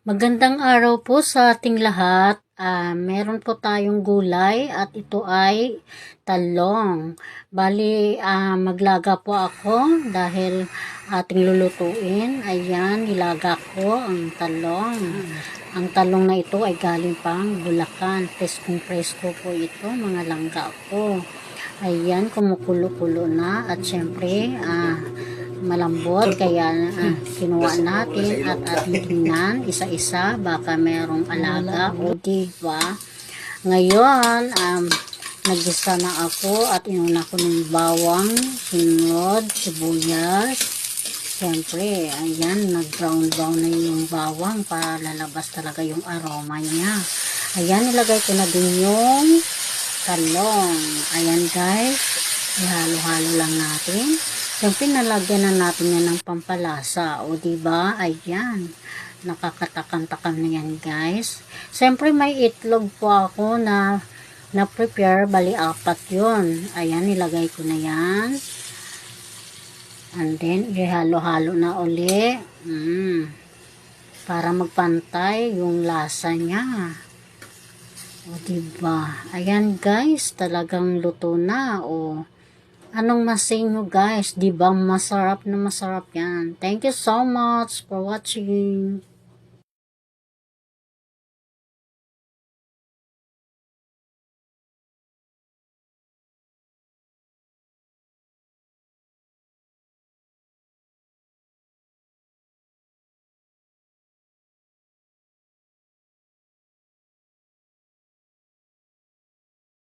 Magandang araw po sa ating lahat. Meron po tayong gulay at ito ay talong. Bali, maglaga po ako dahil ating lulutuin. Ayan, nilaga ko ang talong. Ang talong na ito ay galing pang Bulacan. Preskong-presko po ito, mga langga ko. Ayan, kumukulo-kulo na at syempre, malambot kaya kinuha natin at ating tingnan isa-isa baka merong alaga o diba. Ngayon nagisa na ako at inuna ko ng bawang, sinod, sibuyas. Siyempre ayan, nag brown na yung bawang para lalabas talaga yung aroma niya. Ayan, nilagay ko na din yung talong. Ayan guys, ihalo-halo lang natin. Siyempre, nalagyan na natin yan ng pampalasa. O, diba? Ayan. Nakakatakam-takam na yan, guys. Siyempre, may itlog po ako na prepare. Bali, 4 yun. Ayan, nilagay ko na yan. And then, ihalo-halo na uli. Para magpantay yung lasa niya. O, diba? Ayan, guys. Talagang luto na. O, anong masay nyo guys? Diba masarap na masarap yan. Thank you so much for watching.